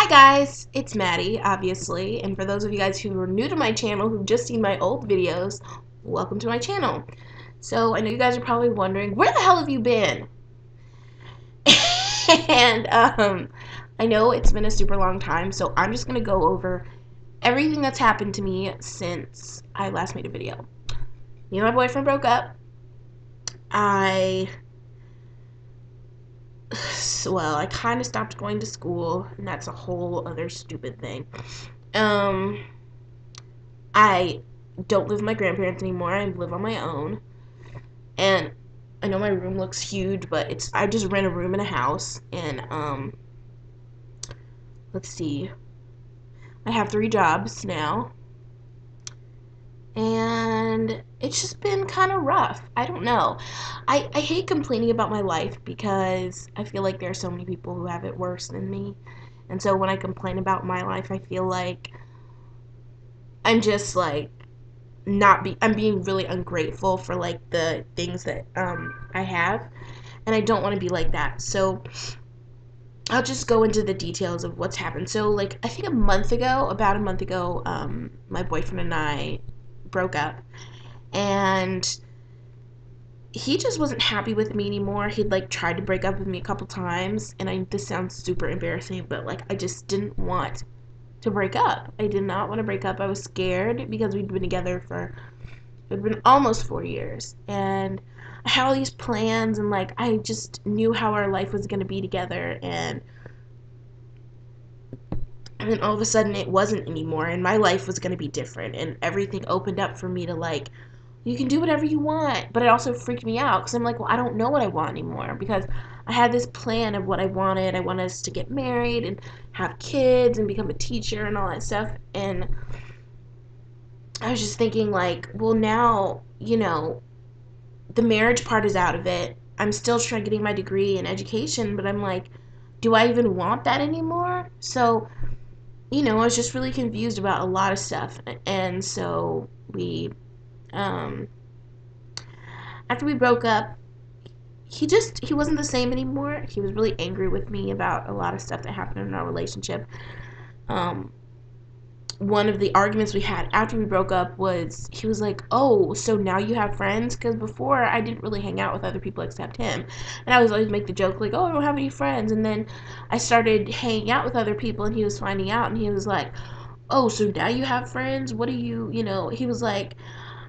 Guys, it's Maddie, obviously, and for those of you guys who are new to my channel, who've just seen my old videos, welcome to my channel. So, I know you guys are probably wondering, where the hell have you been? and, I know it's been a super long time, so I'm just gonna go over everything that's happened to me since I last made a video. Me and my boyfriend broke up. I kind of stopped going to school, and that's a whole other stupid thing. I don't live with my grandparents anymore. I live on my own. And I know my room looks huge, but I just rent a room in a house. And let's see. I have 3 jobs now. And it's just been kind of rough. I don't know. I hate complaining about my life because I feel like there are so many people who have it worse than me. And so when I complain about my life, I feel like I'm just like I'm being really ungrateful for like the things that I have, and I don't want to be like that. So I'll just go into the details of what's happened. So like I think about a month ago, my boyfriend and I broke up, and he just wasn't happy with me anymore. He'd like tried to break up with me a couple times, and this sounds super embarrassing, but like I just didn't want to break up. I did not want to break up. I was scared because we'd been together for it'd been almost 4 years, and I had all these plans, and like I just knew how our life was going to be together, and then all of a sudden it wasn't anymore, and my life was going to be different, and everything opened up for me to like, you can do whatever you want. But it also freaked me out because I'm like, well, I don't know what I want anymore, because I had this plan of what I wanted. I wanted us to get married and have kids and become a teacher and all that stuff, and I was just thinking like, well, now, the marriage part is out of it. I'm still trying getting my degree in education, but I'm like, do I even want that anymore? So, I was just really confused about a lot of stuff. And so after we broke up, he wasn't the same anymore. He was really angry with me about a lot of stuff that happened in our relationship. One of the arguments we had after we broke up was he was like, oh, so now you have friends? Because before I didn't really hang out with other people except him. And I was always make the joke like, oh, I don't have any friends. And then I started hanging out with other people, and he was finding out, and he was like, oh, so now you have friends? What do he was like,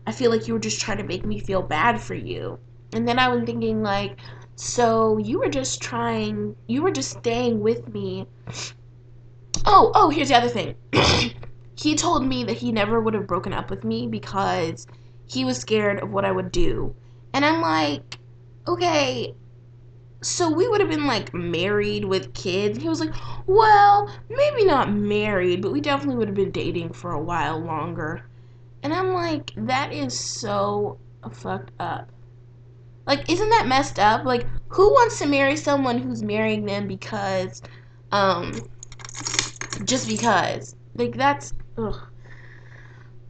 I feel like you were just trying to make me feel bad for you. And then I was thinking like, so you were just staying with me. Oh, here's the other thing. He told me that he never would have broken up with me because he was scared of what I would do. And I'm like, okay, so we would have been like married with kids. He was like, well, maybe not married, but we definitely would have been dating for a while longer. And I'm like, that is so fucked up. Like, isn't that messed up? Like, who wants to marry someone who's marrying them because, just because? Like, that's, ugh.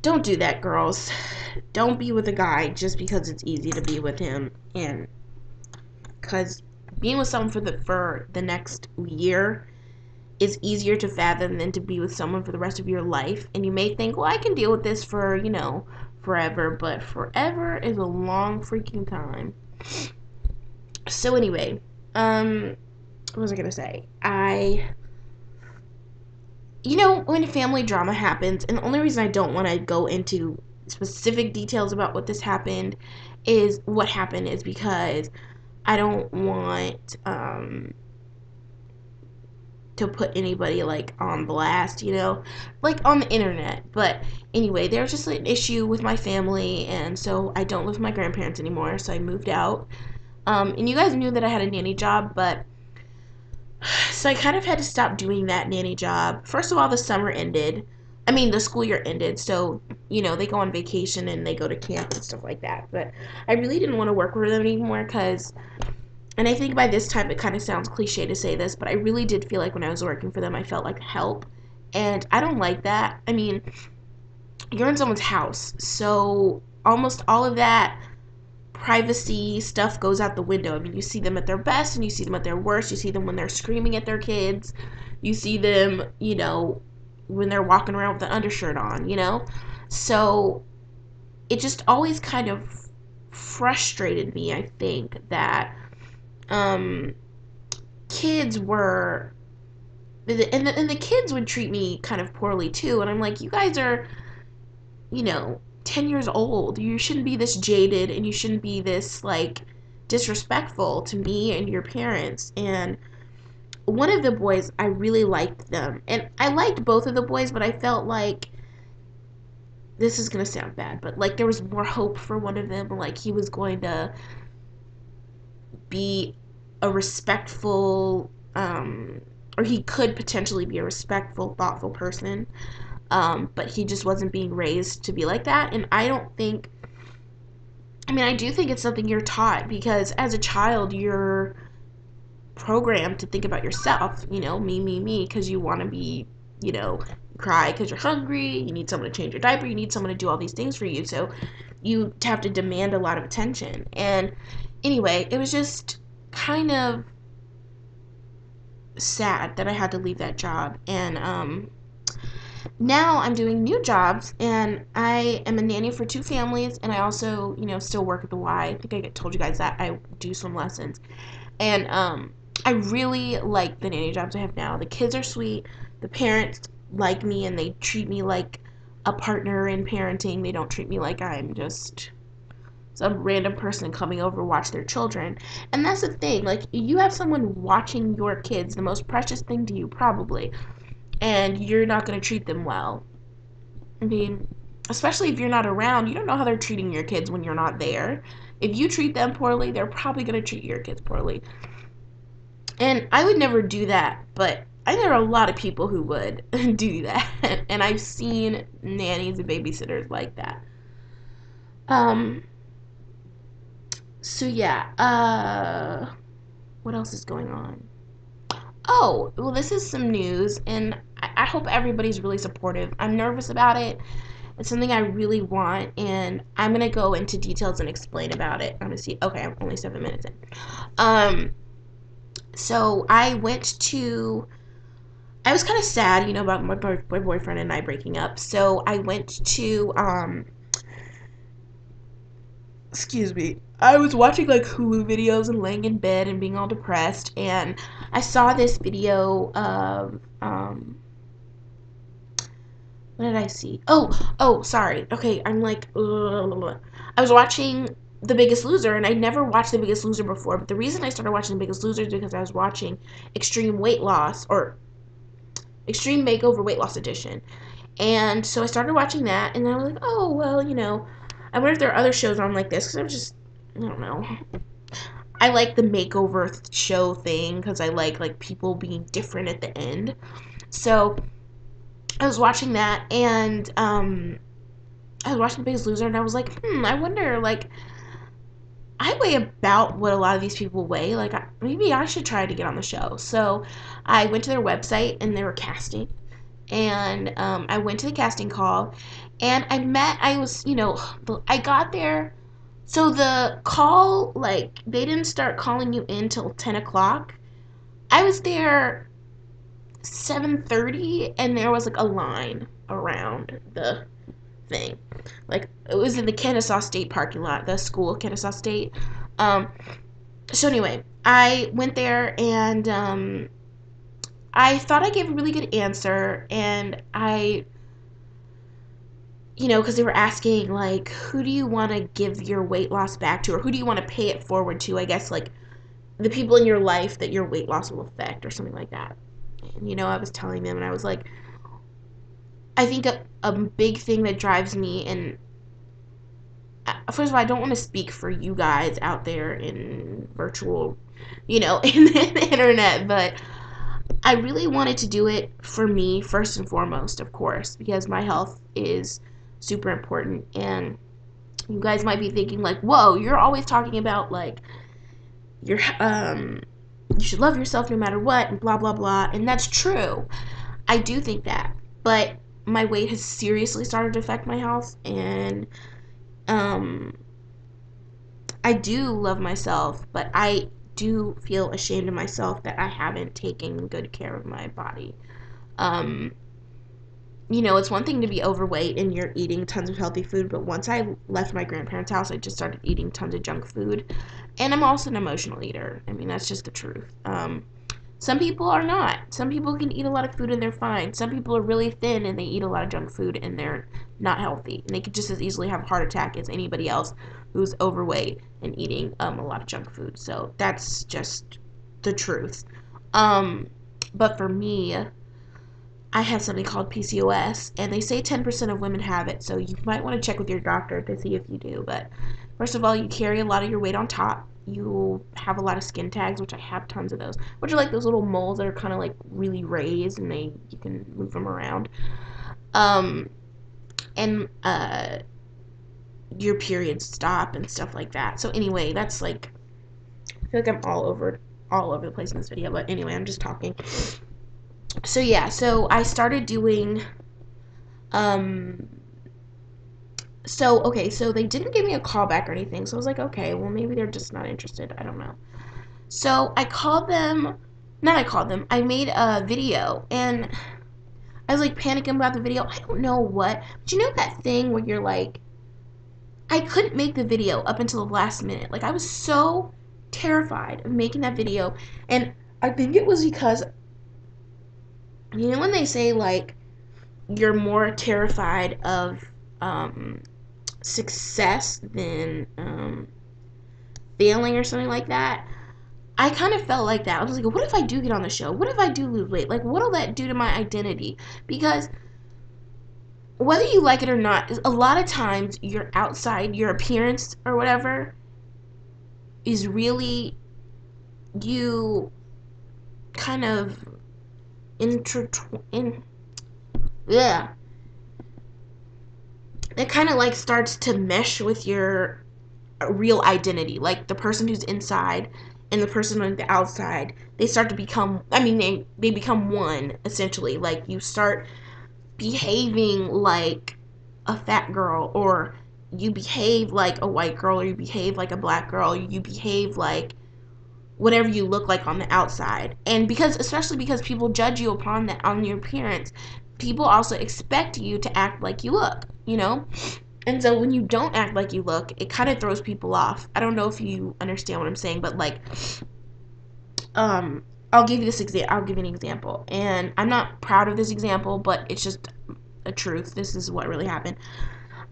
Don't do that, girls. Don't be with a guy just because it's easy to be with him, and because being with someone for the next year is easier to fathom than to be with someone for the rest of your life. And you may think, well, I can deal with this for, forever, but forever is a long freaking time. So anyway, what was I gonna say? When family drama happens, and the only reason I don't want to go into specific details about what happened is because I don't want to put anybody like on blast, like on the internet. But anyway, there was just an issue with my family, and so I don't live with my grandparents anymore, so I moved out. And you guys knew that I had a nanny job, but so I kind of had to stop doing that nanny job. First of all, the school year ended, so, they go on vacation and they go to camp and stuff like that. But I really didn't want to work with them anymore and I think by this time it kind of sounds cliche to say this, but I really did feel like when I was working for them, I felt like help. And I don't like that. I mean, you're in someone's house, so almost all of that privacy stuff goes out the window. I mean, you see them at their best and you see them at their worst. You see them when they're screaming at their kids. You see them, when they're walking around with an undershirt on. So it just always kind of frustrated me, I think, that um, kids were, and the kids would treat me kind of poorly too. And I'm like, you guys are, 10 years old. You shouldn't be this jaded, and you shouldn't be this, like, disrespectful to me and your parents. And one of the boys, I really liked them. And I liked both of the boys, but I felt like, this is going to sound bad, but like there was more hope for one of them. Like he was going to be a respectful, or he could potentially be a respectful, thoughtful person. But he just wasn't being raised to be like that. And I don't think, I mean, I do think it's something you're taught, because as a child, you're programmed to think about yourself, me, because you want to be, cry because you're hungry, you need someone to change your diaper, you need someone to do all these things for you. So you have to demand a lot of attention. And anyway, it was just kind of sad that I had to leave that job. And now I'm doing new jobs, and I am a nanny for two families, and I also, still work at the Y. I think I told you guys that I do swim lessons. And I really like the nanny jobs I have now. The kids are sweet. The parents like me, and they treat me like a partner in parenting. They don't treat me like I'm just some random person coming over to watch their children. And that's the thing. Like, you have someone watching your kids, the most precious thing to you, probably, and you're not going to treat them well. I mean, especially if you're not around, you don't know how they're treating your kids when you're not there. If you treat them poorly, they're probably going to treat your kids poorly. And I would never do that, but I know a lot of people who would do that. And I've seen nannies and babysitters like that. Um, so yeah, what else is going on? Oh, well, this is some news, and I hope everybody's really supportive. I'm nervous about it. It's something I really want, and I'm gonna go into details and explain about it. I'm gonna see. Okay, I'm only 7 minutes in. So I was kind of sad, about my boyfriend and I breaking up. So I went to, excuse me, I was watching like Hulu videos and laying in bed and being all depressed, and I saw this video of, what did I see? Oh, sorry. Okay, I'm like, ugh. I was watching The Biggest Loser, and I never watched The Biggest Loser before, but the reason I started watching The Biggest Loser is because I was watching Extreme Weight Loss, or Extreme Makeover Weight Loss Edition. And so I started watching that, and then I was like, oh, well, I wonder if there are other shows on like this, because I don't know. I like the makeover show thing, because I like people being different at the end. So I was watching that, and I was watching Biggest Loser, and I was like, I wonder, like, I weigh about what a lot of these people weigh. Like, maybe I should try to get on the show. So I went to their website, and they were casting. And I went to the casting call, and I got there. So the call, like, they didn't start calling you in till 10 o'clock. I was there 7:30, and there was, like, a line around the thing. Like, it was in the Kennesaw State parking lot, the school, Kennesaw State. Um, so anyway, I went there, and I thought I gave a really good answer, and because they were asking, like, who do you want to give your weight loss back to, or who do you want to pay it forward to, I guess, like, the people in your life that your weight loss will affect, or something like that. And, I was telling them, and I was like, I think a big thing that drives me, and first of all, I don't want to speak for you guys out there in virtual, in the internet, but I really wanted to do it for me first and foremost, of course, because my health is super important. And you guys might be thinking like, whoa, you're always talking about like your you should love yourself no matter what, and blah blah blah. And that's true. I do think that. But my weight has seriously started to affect my health, and I do love myself, but I do feel ashamed of myself that I haven't taken good care of my body. Um, you know, it's one thing to be overweight and you're eating tons of healthy food, but once I left my grandparents' house, I just started eating tons of junk food. And I'm also an emotional eater. I mean, that's just the truth. Some people are not. Some people can eat a lot of food and they're fine. Some people are really thin and they eat a lot of junk food and they're not healthy. And they could just as easily have a heart attack as anybody else who's overweight and eating a lot of junk food. So that's just the truth. Um, but for me, I have something called PCOS, and they say 10% of women have it, so you might want to check with your doctor to see if you do. But first of all, you carry a lot of your weight on top. You have a lot of skin tags, which I have tons of those, which are like those little moles that are kind of like really raised, and you can move them around. Um, and your periods stop and stuff like that. So anyway, that's like, I feel like I'm all over the place in this video, but anyway, I'm just talking. So yeah, so I started doing um so they didn't give me a call back or anything. So I was like, okay, well maybe they're just not interested. I don't know. So I called them, not I called them. I made a video and I was like panicking about the video. I don't know what. But you know that thing where you're like, I couldn't make the video up until the last minute. Like I was so terrified of making that video, and I think it was because, you know, when they say like you're more terrified of success than failing or something like that. I kind of felt like that. I was like, what if I do get on the show? What if I do lose weight? Like, what'll that do to my identity? Because whether you like it or not, a lot of times your outside, your appearance or whatever, is really you kind of yeah. It kind of like starts to mesh with your real identity. Like the person who's inside and the person on the outside, they start to become, I mean, they become one, essentially. Like you start behaving like a fat girl, or you behave like a white girl, or you behave like a black girl, or you behave like whatever you look like on the outside. And because, especially because people judge you upon that, on your appearance, people also expect you to act like you look, you know? And so when you don't act like you look, it kind of throws people off. I don't know if you understand what I'm saying, but like, I'll give you an example. And I'm not proud of this example, but it's just a truth. This is what really happened.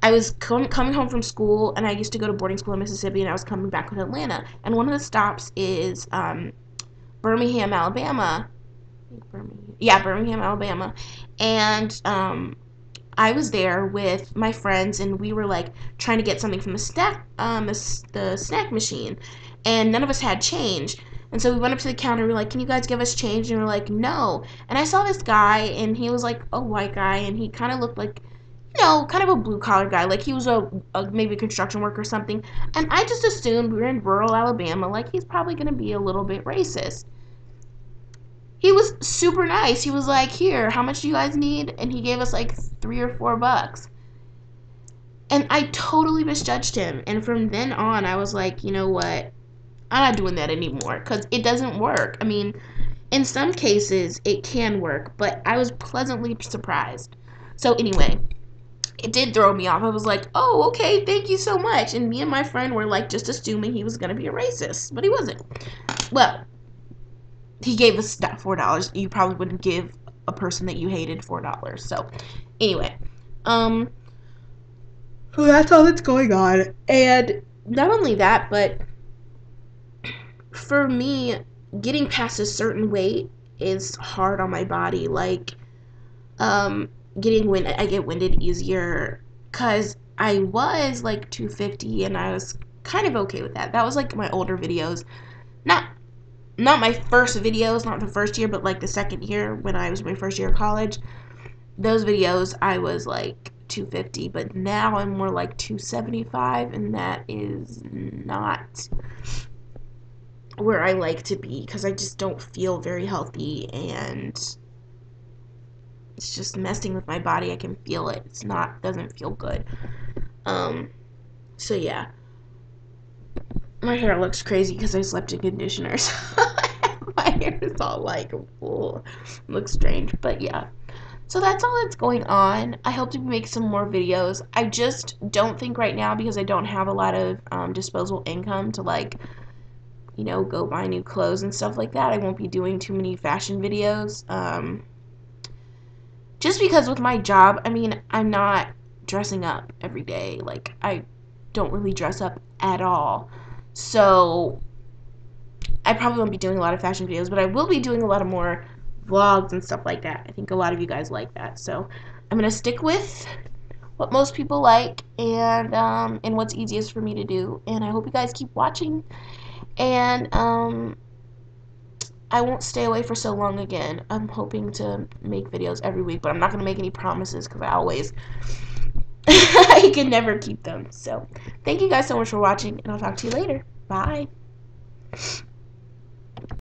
I was coming home from school, and I used to go to boarding school in Mississippi, and I was coming back to Atlanta. And one of the stops is Birmingham, Alabama. Birmingham, Alabama. And I was there with my friends, and we were like trying to get something from the snack machine, and none of us had change. And so we went up to the counter. We were like, "Can you guys give us change?" And we are like, "No." And I saw this guy, and he was like a white guy, and he kind of looked like, you know, kind of a blue collar guy, like he was a maybe a construction worker or something. And I just assumed we were in rural Alabama, like he's probably gonna be a little bit racist. He was super nice. He was like, "Here, how much do you guys need?" And he gave us like $3 or $4. And I totally misjudged him. And from then on, I was like, you know what? I'm not doing that anymore because it doesn't work. I mean, in some cases, it can work, but I was pleasantly surprised. So, anyway, it did throw me off. I was like, oh, okay, thank you so much. And me and my friend were like just assuming he was going to be a racist, but he wasn't. Well, he gave us $4. You probably wouldn't give a person that you hated $4. So, anyway, so that's all that's going on. And not only that, but for me, getting past a certain weight is hard on my body. Like, I get winded easier because I was like 250 and I was kind of okay with that. That was like my older videos. Not my first videos, not the first year, but like the second year when I was in my first year of college. Those videos I was like 250, but now I'm more like 275, and that is not where I like to be because I just don't feel very healthy, and it's just messing with my body. I can feel it. Doesn't feel good. So yeah. My hair looks crazy because I slept in conditioners. My hair is all like full. Looks strange, but yeah. So that's all that's going on. I hope to make some more videos. I just don't think right now, because I don't have a lot of disposable income to, like, you know, go buy new clothes and stuff like that. I won't be doing too many fashion videos. Just because with my job, I mean, I'm not dressing up every day. Like, I don't really dress up at all. So I probably won't be doing a lot of fashion videos, but I will be doing a lot of more vlogs and stuff like that. I think a lot of you guys like that. So I'm going to stick with what most people like, and what's easiest for me to do. And I hope you guys keep watching. And I won't stay away for so long again. I'm hoping to make videos every week, but I'm not going to make any promises because I can never keep them. So thank you guys so much for watching, and I'll talk to you later. Bye.